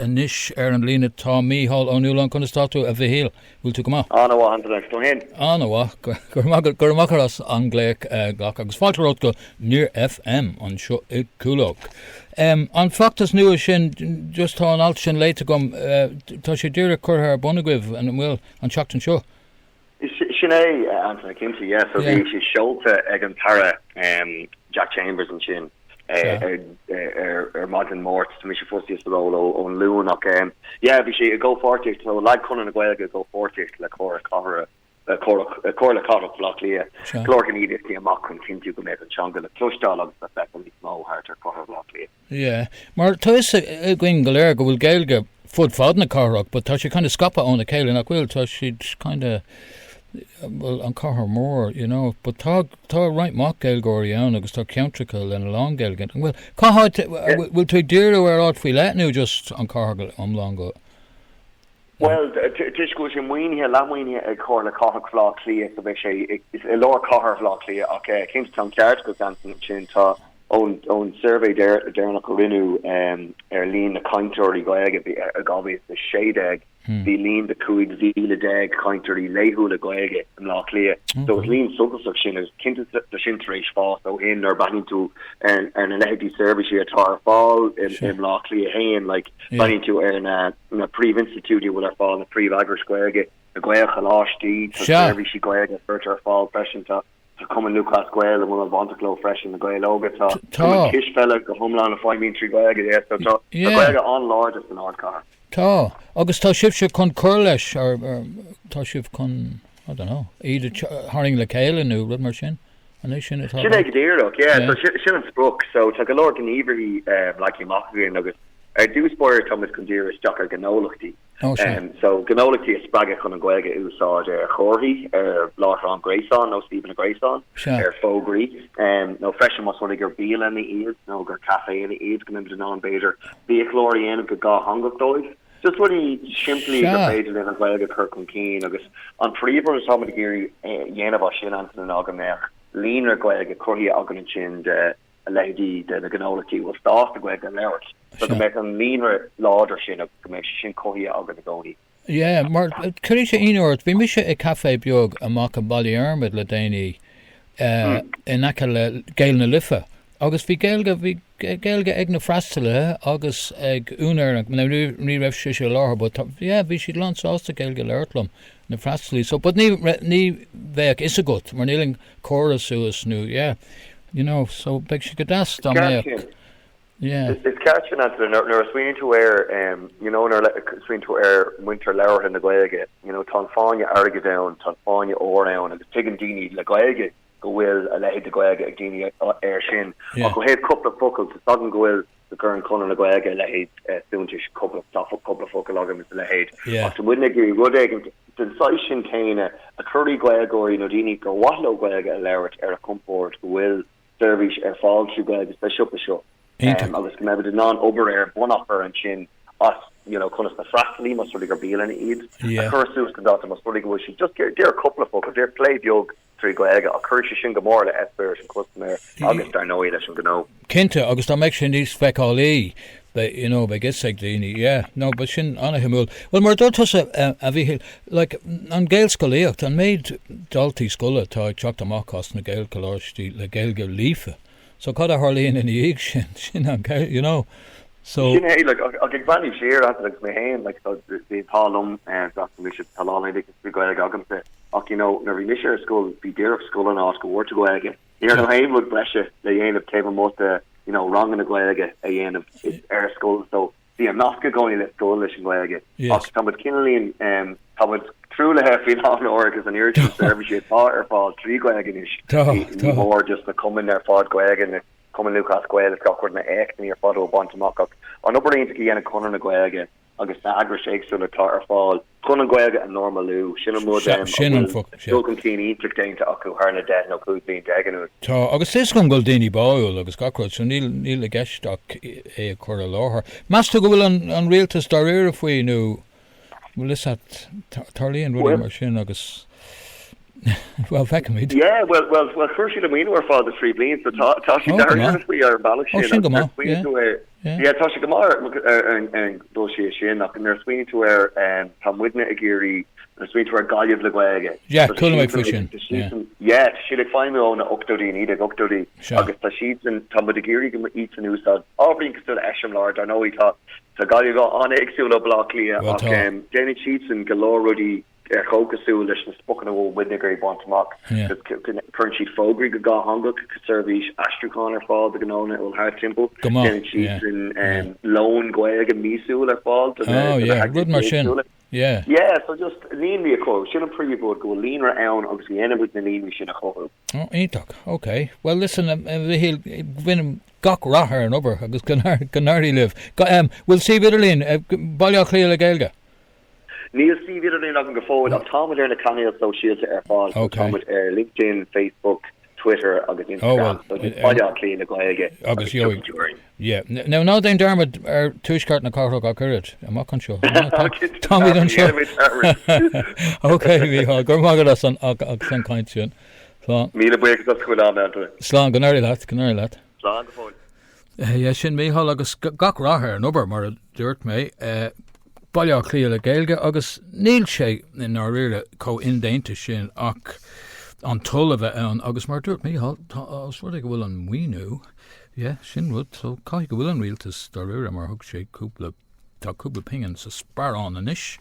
Anish an lína tá Mícheál ó Nualláin chun stáú a bhíhéal bhfuil tú go má. Anna Antaine go hen. Anna gur macaras an gléic gach agus fáilteót go níor FM an seo I cúlóg. An factas nua sin just tá an alt sin léite gom tá sé dúra chutha ar bonagwibh an bhfuil an seachtain seo. Sin é Antaine Kimsey, yeah, so bhí sé seolta ag an para Jack Chambers an sin. Modern Mort to mis fusty role on Luach yeah vi sé go forticht so like kun na Gaeilge go forticht le chora flock lia Clorgan edit the mock continue go make an changa le clustal agus the second small harter chora flock lia yeah mar tuis a gwin galéir go bhfuil Gaeilge fud fad na Cathrach but tá sé kind of scapa on the Céile nach bhfuil tá siad kind of well an Cathrach more but tá right mock Gaeilge ann agus tá countrical and a long Gaeilge well will tú dúró ar áit faoi leitnú just an Cathrach long go well tuis go sin muoine lamuoine ag chor le Cathrach flock lia so bheith sé is a lower Cathrach flock lia okay Kings Town Cliath go an sin tá own survey there nach rinnu lín na kaintorí Gaeilge a gabi the shade egg the lín the cuid vile deg kaintorí leihu le Gaeilge an lá lia so lín sogus sin is kind the sin treéis fá so in or banning to an lady service here tar fall in lá lia hain like banning to na pre institute will fall na pre agri Gaeilge the Gaeilge lastí so service Gaeilge further fall pression to come in Lucas Gael and one of Bonteclo fresh in the Gael Ogata. Kish fella go homeland of 5 meter Gaeilge there so Gaeilge on Lord is the Lord car. Tá agus tá sibse chun Comhairle or tá sib chun I don't know either Haring le Gaeilge nu rud mar sin an sin it sin ag dírach yeah so sin an spruch so tá go Lord can every like him machgin agus do spoir Thomas Condir is Jack Ganolachty so Ganolachty is spagga chun an Gaeilge úsáid chorhí Láthar an Grayson no Stephen Grayson Fogri no fresh must want to gur Baile in the ears no gur cafe in the ears go into the non-bader be a chlorian go ga hangagdoid just really simply the page in an Gaeilge Kirkland Keen agus an prever is some of the geary yenava sin an agamer leaner Gaeilge chorhí agan chin a lady the Ganolachty will start the Gaeilge lert so to make an leaner larger sin of sin cohi agan the goni. Yeah, mar curry sé Eanáir bhí mis a café beag amach a Ballyarmid le déine in acha le Gael na Lifa agus bhí Gaeilge ag na freistile agus ag únar ní raibh sé láthair but yeah bhí siad lansásta Gaeilge leirtlam na freistilí so but ní bheith is a gut mar níling choras suas nu yeah so beg si go das dá méach. Yeah, it's catching on to the swinging to air, swinging to air winter lower in the Gaeilge, Tanfania arga down, Tanfania or down, and the Tigandini, the Gaeilge, go will a lead the Gaeilge, Dini air shin. I'll go ahead couple of buckles, the sudden go will the current Conradh the Gaeilge, lead, soonish couple of buckle logam the lead. After wouldn't agree, good egg, the session came a curry Gaeilge, Dini, go Watlow Gaeilge, Leret, air a comfort, will service air fall to Gaeilge, special for sure. Agus go mebh non-ober air one upper and chin us chunas na frastalí mas gur Baile in iad a chursús go data mas go she just there a couple of folk there play biog trí Gaeilge a chuir sin go mór le esper sin customer agus dar nóí leis an gó Cinnte agus tá meid sin níos feicálaí be gis ag daoine no but sin anna himúil well mar dúirtas a bhí like an Gael scoíocht an méid daltaí scola tá teacht amachchas na Gael choláistí le Gaeilge lífa so cad a Harlíonn in the egg sin so like I'll get value share after like my hand like the talum and that's the mission talon I think it's go agam say never initial school be there school and ask where to go again no haim would bless you the end of table most wrong in the Gaeilge a end of air school so the Amaka going let's go listen Gaeilge come with Kinley and how would truly have been on Oregon an urgent service you thought or fall 3 Gaeilge more just to come in there for Gaeilge and come in Lucas Gael it's got na ek near photo Bontamaka on upper into Guyana Conradh na Gaeilge agus agra shakes to the Clare fall Conradh Gaeilge and normal Lou Shinamud still continue to down to Aku Harna dead no could be dagan tá agus is gom gol déine báil agus gacrod so níl le geisteach é chur a láthair Master go bhfuil an réaltas dar éire faoi nó well is that Tarlíonn rudí mar sin agus well fecha míid well first the mean were for the 3 blians so tá dar we are balance Yeah, tá sé go mar an dó sé sin nach nar swinine tú tá muidne a géirí na swinine tú Cliath le Gaeilge. Yeah, cool mé fusin. Yeah, she like find me on octodí ní octodí agus tá sheets and tá mud a géirí go eat an úsad. Ábrín go still Esham Lord, I know he thought tá Gaeilge go an exúla block lia ach Jenny sheets and galore ruddy chocasú leis na spoken ó winnegar bontamach current sheet fogri go ga hanga service astrucon ar fall the ganona will hard simple then sheets and lone Gaeilge misú ar fall good machine yeah so just lean me a call shouldn't pretty good go lean around obviously end with the lean we should have Ítach okay well listen he'll win gach rather and over agus ganardi live we'll see Vitterlin Baile Cliath le Gaeilge Neil see Vitterlin not go forward I'm Tom there in the Canada Associates at Fall Tom with LinkedIn Facebook Twitter agus Instagram Baile Cliath le Gaeilge agus yeah now then Dermot tuiscart na Cathrach a current I'm not sure Tommy don't show okay we go magad us on kind soon Míle buíochas as chuil am Antaine. Slán ganardi leat. Slán go fóil. Yeah, sin Mícheál agus gach rathair an obair mar a dúirt mé Baile Cliath le Gaeilge agus níl sé in á riile có indéinte sin ach an toll a bheith ann agus mar dúirt Mícheál as rud go bhfuil an muoinú sin rud so cai go bhfuil an rialtas dá riile mar thug sé cúpla pingan sa spar an inis.